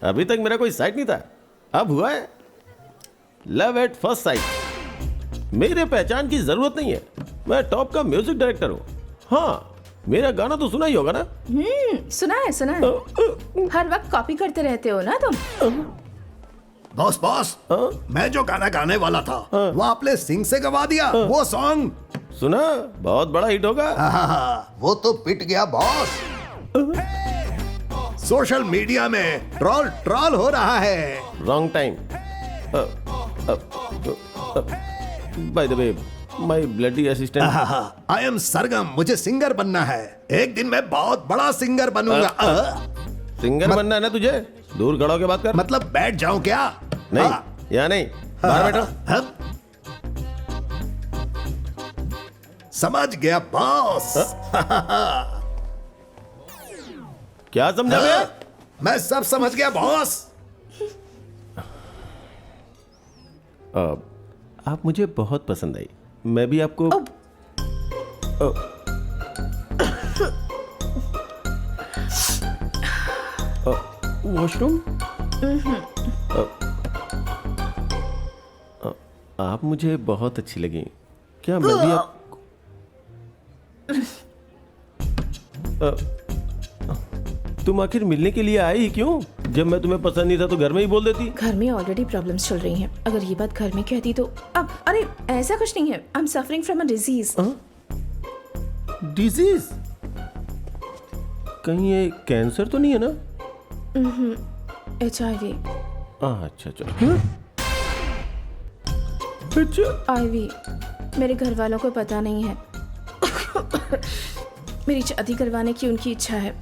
अभी तक मेरा कोई साइट नहीं था, अब हुआ है। Love at first sight. मेरे पहचान की जरूरत नहीं है, मैं टॉप का म्यूजिक डायरेक्टर हूँ। हाँ, मेरा गाना तो सुना ही होगा ना? सुना है सुना है। हर वक्त कॉपी करते रहते हो ना तुम। बॉस बॉस, मैं जो गाना गाने वाला था वो आपने सिंग से गवा दिया। वो सॉन्ग सुना, बहुत बड़ा हिट होगा। वो तो पिट गया बॉस। सोशल मीडिया में ट्रोल ट्रोल हो रहा है। Wrong time. By the way, my bloody assistant. I am Sargam, मुझे सिंगर बनना है। एक दिन मैं बहुत बड़ा सिंगर बनूंगा। सिंगर बनना है ना तुझे? दूर खड़ा होके बात कर। मतलब बैठ जाऊं क्या? नहीं, यहाँ नहीं, बाहर बैठो। समझ गया बॉस। क्या समझा बे? मैं सब समझ गया बॉस। आप मुझे बहुत पसंद आई, मैं भी आपको। वॉशरूम। आप मुझे बहुत अच्छी लगी। क्या मैं भी आप तुम आखिर मिलने के लिए आई ही क्यों? जब मैं तुम्हें पसंद नहीं था तो घर में ही बोल देती। घर में ऑलरेडी प्रॉब्लम्स चल रही हैं। अगर ये बात घर में कहती तो अब। अरे ऐसा कुछ नहीं है। I am suffering from a disease. Disease? कहीं ये कैंसर तो नहीं है ना? HIV। अच्छा अच्छा। अच्छा, IV मेरे घर वालों को पता नहीं है। मेरी शादी करवाने की उनकी इच्छा है।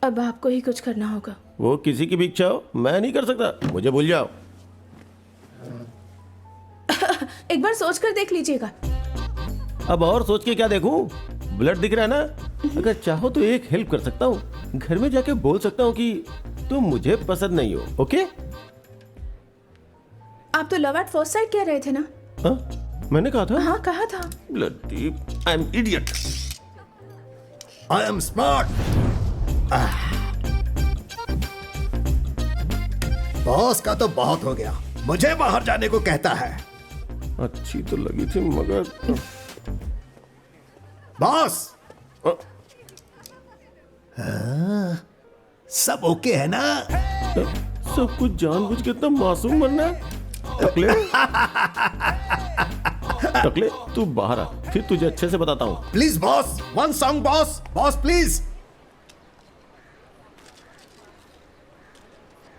अब आपको ही कुछ करना होगा। वो किसी की भी इच्छा हो, मैं नहीं कर सकता। मुझे भूल जाओ। एक बार सोच कर देख लीजिएगा। अब और सोच के क्या देखूं? ब्लड दिख रहा है ना? अगर चाहो तो एक हेल्प कर सकता हूँ, घर में जाके बोल सकता हूँ कि तुम मुझे पसंद नहीं हो। ओके? आप तो लव एट फर्स्ट साइट कह रहे थे ना? मैंने कहा था। हाँ कहा था। Bloody I am idiot. I am smart. Boss का तो बहुत हो गया, मुझे बाहर जाने को कहता है। अच्छी तो लगी थी मगर। बॉस, सब ओके है ना? सब कुछ जानबूझ के इतना मासूम बनना है? टकले टकले, तू बाहर आ, फिर तुझे अच्छे से बताता हूँ। Please boss, one song boss. Boss please.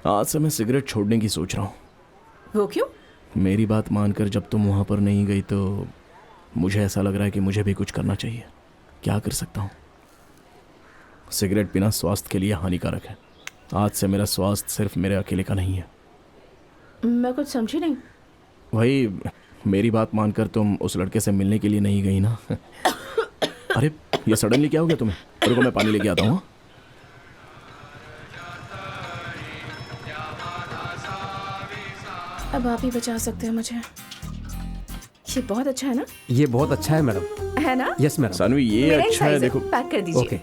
आज से मैं सिगरेट छोड़ने की सोच रहा हूँ। वो क्यों? मेरी बात मानकर जब तुम वहाँ पर नहीं गई तो मुझे ऐसा लग रहा है कि मुझे भी कुछ करना चाहिए। क्या कर सकता हूँ? सिगरेट पीना स्वास्थ्य के लिए हानिकारक है। आज से मेरा स्वास्थ्य सिर्फ मेरे अकेले का नहीं है। मैं कुछ समझी नहीं। वही, मेरी बात मानकर तुम उस लड़के से मिलने के लिए नहीं गई ना? अरे ये सडनली क्या हो गया तुम्हें? रुको मैं पानी लेके आता हूँ। अब आप ही बचा सकते हैं मुझे। ये बहुत अच्छा है ना? ये बहुत अच्छा है मैडम। है ना? Yes madam. सानवी ये मेरा ही अच्छा है, size देखो। पैक कर दीजिए। ओके,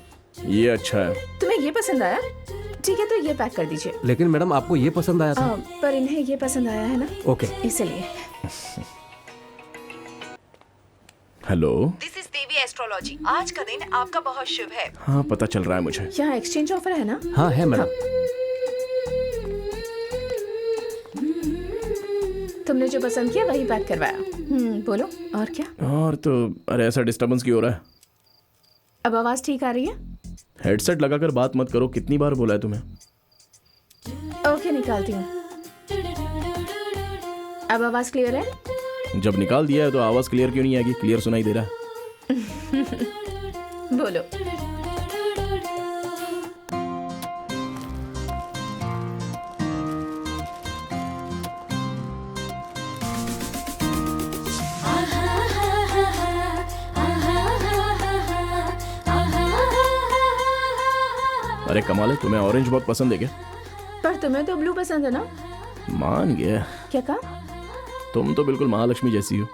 ये अच्छा है। तुम्हें ये पसंद आया? ठीक है तो ये पैक कर दीजिए। लेकिन मैडम आपको ये पसंद आया था। पर इन्हें ये पसंद आया है ना, ओके। इसलिए। Hello, this is Devi astrology. आज का दिन आपका बहुत शुभ है। हाँ पता चल रहा है मुझे। यहाँ एक्सचेंज ऑफर है ना? हाँ है मैडम। तुमने जो पसंद किया वही पैक करवाया। बोलो और क्या? और तो अरे ऐसा डिस्टर्बेंस क्यों हो रहा है? अब आवाज ठीक आ रही है? हेडसेट लगाकर बात मत करो, कितनी बार बोला है तुम्हें? ओके निकालती हूँ। अब आवाज क्लियर है? जब निकाल दिया है तो आवाज क्लियर क्यों नहीं आएगी? क्लियर सुनाई दे रहा है। बोलो। अरे कमाल है, तुम्हें ऑरेंज बहुत पसंद है क्या? पर तुम्हें तो ब्लू पसंद है ना? मान गया। क्या कहा? तुम तो बिल्कुल महालक्ष्मी जैसी हो।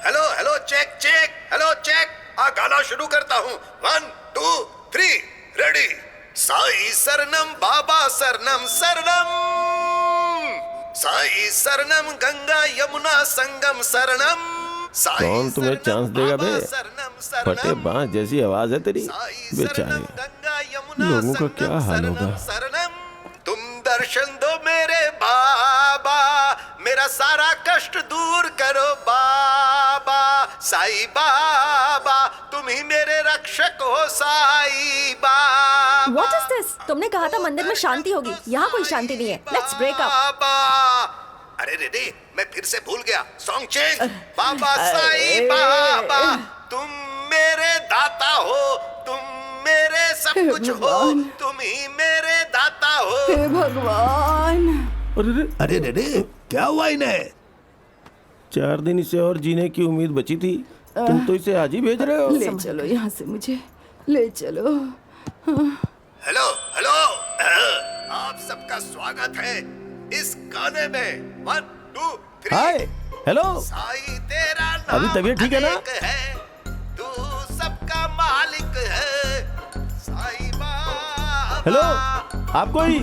Hello hello, check check. गाना शुरू करता हूँ। 1 2 3 रेडी। साई सरनम बाबा सरनम सरनम, साई सरनम गंगा यमुना संगम सरनम, साई कौन तुम्हें सरनम चांस देगा बे? बाबा सरनम सरनम, फटे बांस जैसी आवाज है तेरी। साई बेचारे सरनम गंगा यमुना लोगों का संगम क्या हाल सरनम होगा? सरनम। तुम दर्शन दो मेरे बाबा, मेरा सारा कष्ट दूर करो बाबा। साई बाबा तुम ही मेरे रक्षक हो Sai Baba. What is this? तुमने कहा था मंदिर में शांति होगी, यहाँ कोई शांति नहीं है। Let's break up. बाबा, अरे रेडी, मैं फिर से भूल गया। Song change. बाबा साई बाबा तुम मेरे दाता हो, तुम मेरे सब कुछ हो, तुम ही मेरे दाता हो। हे भगवान। अरे रेडी, क्या हुआ इन्हें? 4 दिन इसे और जीने की उम्मीद बची थी, तुम तो इसे आज ही भेज रहे हो। ले चलो यहाँ से, मुझे ले चलो। हेलो हेलो, आप सबका स्वागत है इस गाने में। 1 2 3। हाय, हेलो। साई तेरा नाम अभी तबीयत ठीक है ना? अनेक है, तू सबका मालिक है साई बाबा। हेलो, आप कोई?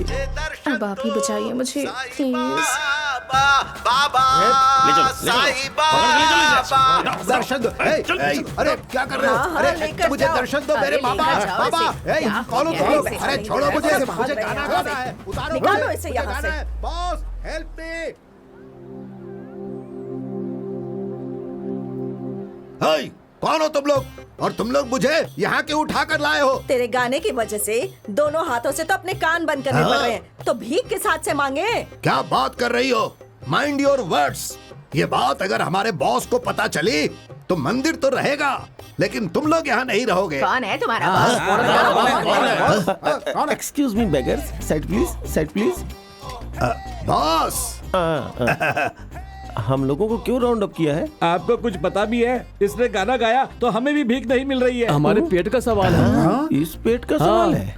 अब आप ही बचाइए मुझे, प्लीज। बाबा ले चलो, साई बाबा। दर्शन दो। अरे क्या कर रहे हो? हाँ, अरे लेकर मुझे जाओ। दर्शन दो मेरे अरे बाबा। लेकर जाओ बाबा इसे। क्या कौन हो हो तुम गया लोग? इसे? अरे छोड़ो मुझे, ऐसे मुझे भाग रहे गाना हैं गाना यहाँ है। से। उतारो निकालो मुझे, इसे मुझे यहाँ गाना से। है। Boss help me. हाय, कौन हो तुम लोग? और तुम लोग मुझे यहाँ क्यों उठा कर लाए हो? तेरे गाने की वजह से दोनों हाथों से तो अपने कान बंद करने पड़ रहे हैं, तो भीख किस हाथ से मांगे? क्या बात कर रही हो? Mind your words. ये बात अगर हमारे बॉस को पता चली तो मंदिर तो रहेगा, लेकिन तुम लोग यहाँ नहीं रहोगे। कौन है तुम्हारा boss? Excuse me beggars, side please, side please. Boss, हम लोगों को क्यों राउंड अप किया है? आपको कुछ पता भी है? इसने गाना गाया तो हमें भी भीख नहीं मिल रही है। हमारे पेट का सवाल है। इस पेट का सवाल है।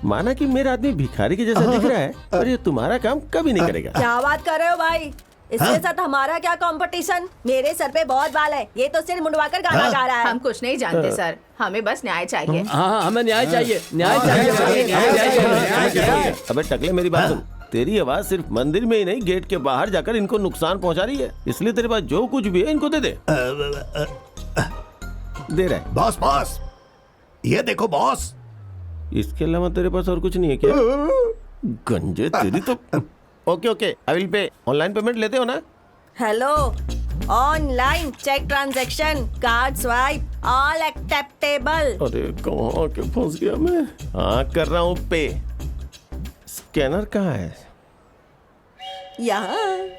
माना कि मेरा आदमी भिखारी के जैसा दिख रहा है, पर ये तुम्हारा काम कभी नहीं करेगा। क्या बात कर रहे हो भाई? इसके साथ हमारा क्या कंपटीशन? मेरे सर पे बहुत बाल है, ये तो सिर मुंडवाकर गाना गा रहा है। हम कुछ नहीं जानते सर, हमें बस न्याय चाहिए। हाँ, हमें न्याय चाहिए, न्याय चाहिए। अबे टकले, मेरी बात सुन। तेरी आवाज सिर्फ मंदिर में ही नहीं, गेट के बाहर जाकर इनको नुकसान पहुंचा रही है, इसलिए तेरे पास जो कुछ भी है इनको दे दे। दे रहा है। बॉस बॉस, ये देखो बॉस। इसके अलावा तेरे पास और कुछ नहीं है क्या? गंजे तेरी तो। Okay okay, I will pay. Online payment लेते हो ना? Hello, online cheque transaction, card swipe, all acceptable. अरे कहाँ के फंस गया मैं। हाँ कर रहा हूँ पे। स्कैनर कहाँ है? यहाँ।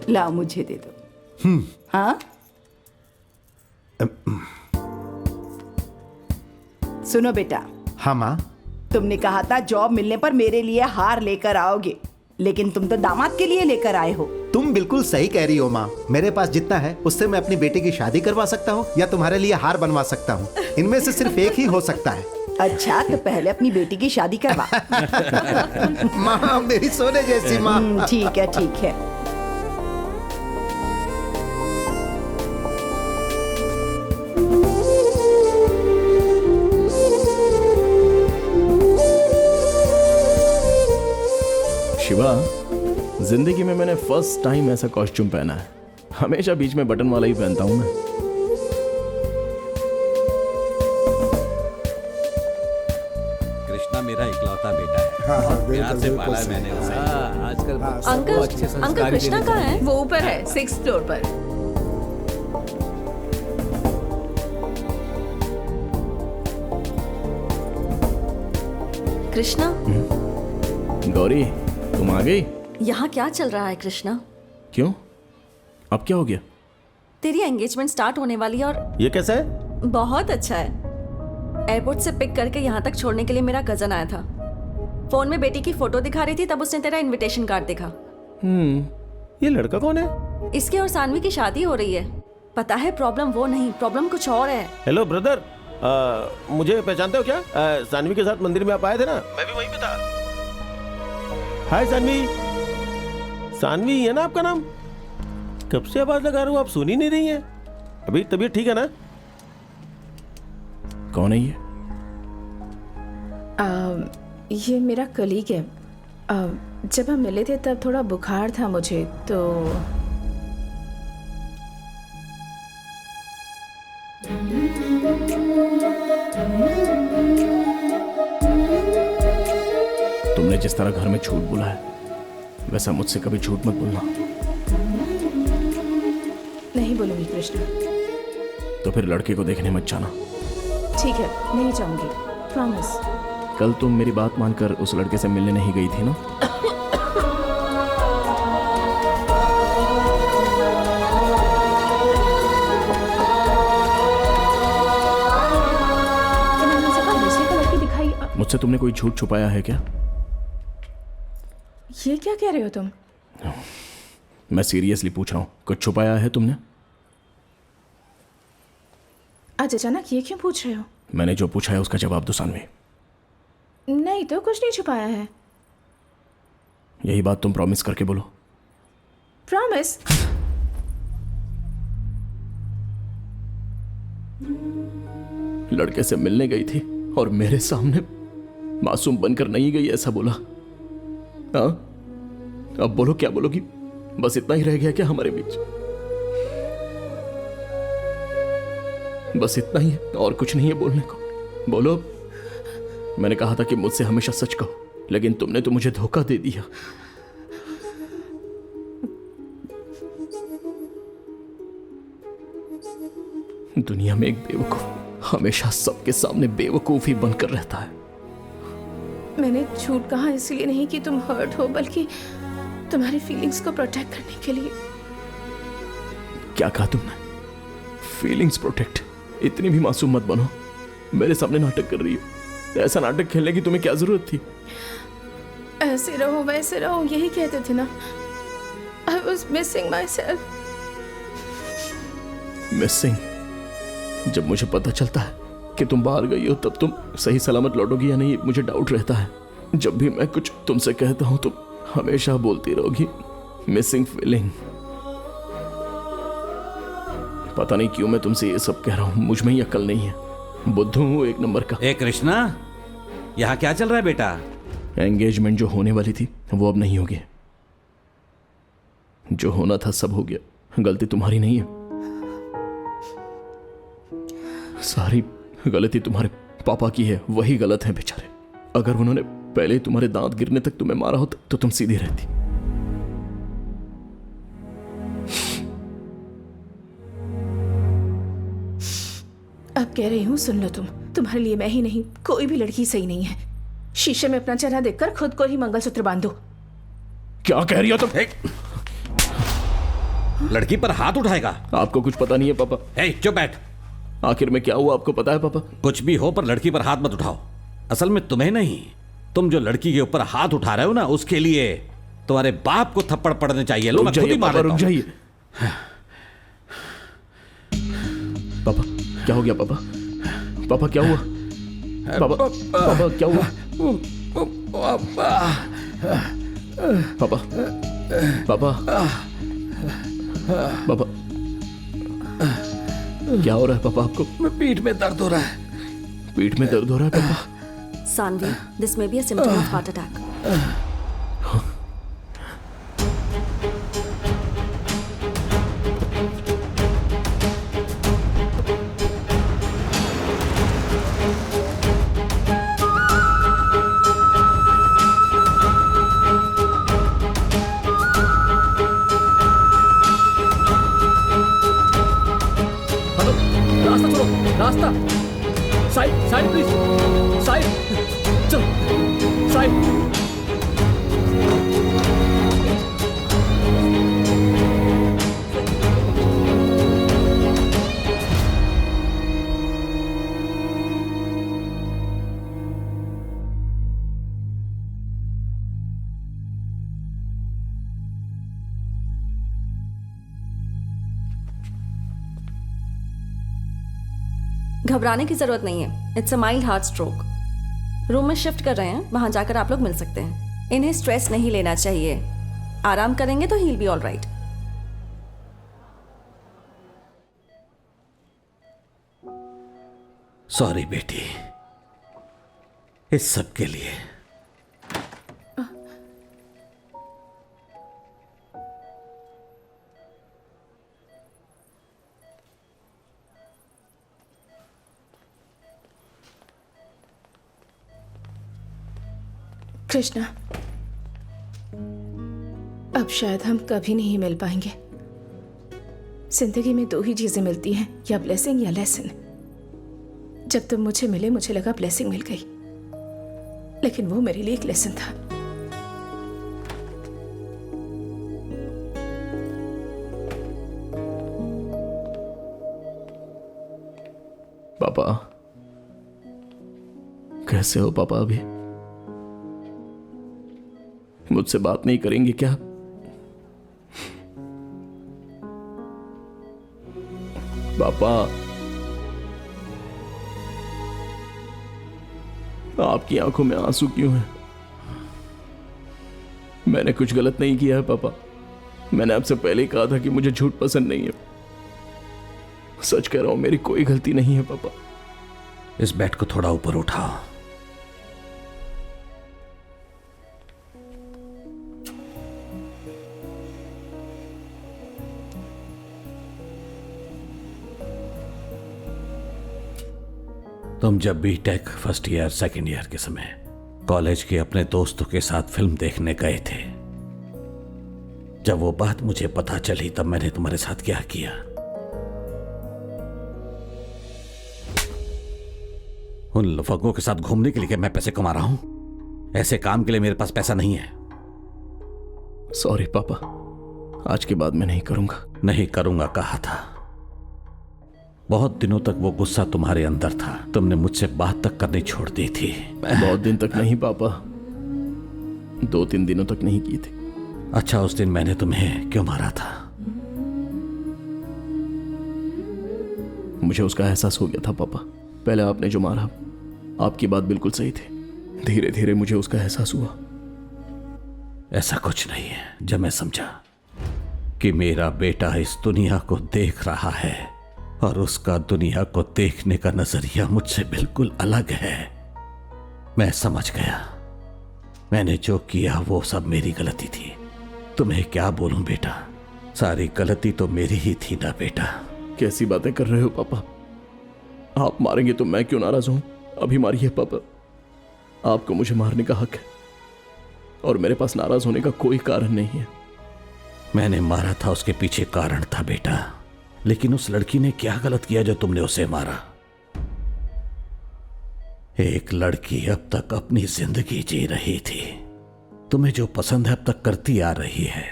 लाओ मुझे दे दो। हाँ, सुनो बेटा, हाँ माँ। तुमने कहा था जॉब मिलने पर मेरे लिए हार लेकर आओगे, लेकिन तुम तो दामाद के लिए लेकर आए हो। तुम बिल्कुल सही कह रही हो माँ। मेरे पास जितना है उससे मैं अपनी बेटी की शादी करवा सकता हूँ या तुम्हारे लिए हार बनवा सकता हूँ। इनमें से सिर्फ एक ही हो सकता है। अच्छा, तो पहले अपनी बेटी की शादी करवा। माँ मेरी सोने जैसी माँ। ठीक है ठीक है। शिवा, जिंदगी में मैंने फर्स्ट टाइम ऐसा कॉस्ट्यूम पहना है। हमेशा बीच में बटन वाला ही पहनता हूँ मैं। कृष्णा मेरा इकलौता बेटा है। प्यार से पाला है मैंने उसे। आजकल अंकल अच्छे संस्कार अंकल कृष्णा देने कहाँ है? वो ऊपर है 6th फ्लोर पर। कृष्णा, गौरी तुम आ गई? यहाँ क्या चल रहा है कृष्णा? क्यों? अब क्या हो गया? तेरी एंगेजमेंट स्टार्ट होने वाली है और ये कैसा है? बहुत अच्छा है। एयरपोर्ट से पिक करके यहाँ तक छोड़ने के लिए मेरा कजन आया था। फोन में बेटी की फोटो दिखा रही थी, तब उसने तेरा इनविटेशन कार्ड देखा। ये लड़का कौन है? इसकी और सानवी की शादी हो रही है। पता है प्रॉब्लम वो नहीं, प्रॉब्लम कुछ और है। हेलो ब्रदर, मुझे पहचानते हो क्या? सानवी के साथ मंदिर में आप आए थे ना, मैं भी वहीं पे था। हाय सानवी। सानवी है ना आपका नाम? कब से आवाज लगा रहा हूँ, आप सुन ही नहीं रही हैं। अभी तबीयत ठीक है ना? कौन है ये? ये मेरा कलीग है। जब हम मिले थे तब थोड़ा बुखार था मुझे, तो तुमने जिस तरह घर में झूठ बोला है वैसा मुझसे कभी झूठ मत बोलना। नहीं बोलूंगी कृष्णा। तो फिर लड़के को देखने मत जाना। ठीक है, नहीं जाऊंगी, प्रॉमिस। कल तुम मेरी बात मानकर उस लड़के से मिलने नहीं गई थी ना? मुझसे तुमने कोई झूठ छुपाया है क्या? ये क्या कह रहे हो तुम? मैं सीरियसली पूछ रहा हूं, कुछ छुपाया है तुमने? आज अचानक ये क्यों पूछ रहे हो? मैंने जो पूछा है उसका जवाब दो सानवी। नहीं तो कुछ नहीं छुपाया है। यही बात तुम प्रॉमिस करके बोलो। प्रॉमिस? लड़के से मिलने गई थी और मेरे सामने मासूम बनकर नहीं गई ऐसा बोला। हाँ, अब बोलो, क्या बोलोगी? बस इतना ही रह गया क्या हमारे बीच? बस इतना ही है और कुछ नहीं है बोलने को? बोलो। मैंने कहा था कि मुझसे हमेशा सच कहो, लेकिन तुमने तो मुझे धोखा दे दिया। दुनिया में एक बेवकूफ हमेशा सबके सामने बेवकूफ ही बनकर रहता है। मैंने झूठ कहा इसलिए नहीं कि तुम हर्ट हो, बल्कि तुम्हारी फीलिंग्स को प्रोटेक्ट करने के लिए। क्या कहा तुमने? Feelings protect? इतनी भी मासूम मत बनो। मेरे सामने नाटक कर रही हो। ऐसा नाटक खेलने की तुम्हें क्या जरूरत थी? ऐसे रहो वैसे रहो यही कहते थे ना। I was missing myself. Missing? जब मुझे पता चलता है कि तुम बाहर गई हो तब तुम सही सलामत लौटोगी या नहीं, मुझे डाउट रहता है। जब भी मैं कुछ तुमसे कहता हूं तुम हमेशा बोलती रहोगी मिसिंग फीलिंग। पता नहीं क्यों मैं तुमसे ये सब कह रहा हूं, मुझ में ही अकल नहीं है। बुद्धू हूं एक नंबर का। ए कृष्णा, यहाँ क्या चल रहा है बेटा? एंगेजमेंट जो होने वाली थी वो अब नहीं होगी। जो होना था सब हो गया। गलती तुम्हारी नहीं है, सारी गलती तुम्हारे पापा की है। वही गलत है बेचारे। अगर उन्होंने पहले तुम्हारे दांत गिरने तक तुम्हें मारा होता तो तुम सीधी रहती। अब कह रही हूँ सुन लो तुम। तुम्हारे लिए मैं ही नहीं, कोई भी लड़की सही नहीं है। शीशे में अपना चेहरा देखकर खुद को ही मंगलसूत्र बांधो। क्या कह रही हो तुम? लड़की पर हाथ उठाएगा? आपको कुछ पता नहीं है पापा। चुप बैठ। आखिर में क्या हुआ आपको पता है पापा? कुछ भी हो पर लड़की पर हाथ मत उठाओ। असल में तुम्हें नहीं, तुम जो लड़की के ऊपर हाथ उठा रहे हो ना, उसके लिए तुम्हारे बाप को थप्पड़ पड़ने चाहिए। लो मैं खुद ही मार लेता हूं। रुक जाइए पापा। क्या हो गया पापा? पापा क्या हुआ? पापा पापा क्या हुआ? पापा पापा पापा क्या हो रहा है पापा आपको? पीठ में दर्द हो रहा है। पीठ में दर्द हो रहा है पापा? Saanvi, this may be a symptom of heart attack. रास्ता साइड साइड प्लीज साइड चलो साइड घबराने की जरूरत नहीं है। It's a mild heart stroke. Room में शिफ्ट कर रहे हैं, वहां जाकर आप लोग मिल सकते हैं। इन्हें स्ट्रेस नहीं लेना चाहिए। आराम करेंगे तो he'll be all right. Sorry बेटी, इस सब के लिए। कृष्णा, अब शायद हम कभी नहीं मिल पाएंगे। जिंदगी में दो ही चीजें मिलती हैं, या ब्लेसिंग या लेसन। जब तुम मुझे मिले मुझे लगा ब्लेसिंग मिल गई, लेकिन वो मेरे लिए एक लेसन था। पापा कैसे हो पापा? अभी मुझसे बात नहीं करेंगे क्या? पापा, आपकी आंखों में आंसू क्यों हैं? मैंने कुछ गलत नहीं किया है पापा। मैंने आपसे पहले ही कहा था कि मुझे झूठ पसंद नहीं है। सच कह रहा हूं, मेरी कोई गलती नहीं है पापा। इस बेड को थोड़ा ऊपर उठाओ। तुम जब भी take first year second year के समय कॉलेज के अपने दोस्तों के साथ फिल्म देखने गए थे, जब वो बात मुझे पता चली तब मैंने तुम्हारे साथ क्या किया? उन लफंगों के साथ घूमने के लिए क्या मैं पैसे कमा रहा हूं? ऐसे काम के लिए मेरे पास पैसा नहीं है। सॉरी पापा, आज के बाद मैं नहीं करूंगा। नहीं करूंगा कहा था। बहुत दिनों तक वो गुस्सा तुम्हारे अंदर था। तुमने मुझसे बात तक करनी छोड़ दी थी। बहुत दिन तक नहीं पापा, 2-3 दिनों तक नहीं की थी। अच्छा, उस दिन मैंने तुम्हें क्यों मारा था? मुझे उसका एहसास हो गया था पापा। पहले आपने जो मारा, आपकी बात बिल्कुल सही थी। धीरे धीरे मुझे उसका एहसास हुआ। ऐसा कुछ नहीं है। जब मैं समझा कि मेरा बेटा इस दुनिया को देख रहा है और उसका दुनिया को देखने का नजरिया मुझसे बिल्कुल अलग है, मैं समझ गया मैंने जो किया वो सब मेरी गलती थी। तुम्हें क्या बोलूं बेटा, सारी गलती तो मेरी ही थी ना बेटा। कैसी बातें कर रहे हो पापा? आप मारेंगे तो मैं क्यों नाराज हूं? अभी मारिए पापा, आपको मुझे मारने का हक है और मेरे पास नाराज होने का कोई कारण नहीं है। मैंने मारा था, उसके पीछे कारण था बेटा। लेकिन उस लड़की ने क्या गलत किया जो तुमने उसे मारा? एक लड़की अब तक अपनी जिंदगी जी रही थी, तुम्हें जो पसंद है अब तक करती आ रही है,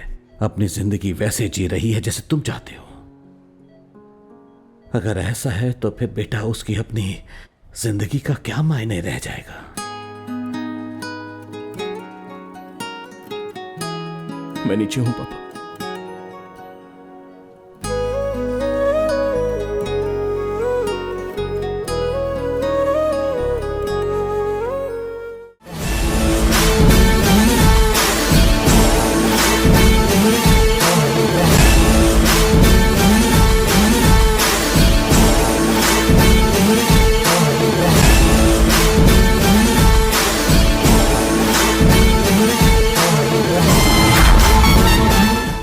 अपनी जिंदगी वैसे जी रही है जैसे तुम चाहते हो। अगर ऐसा है तो फिर बेटा उसकी अपनी जिंदगी का क्या मायने रह जाएगा? मैं नीचे हूं पापा।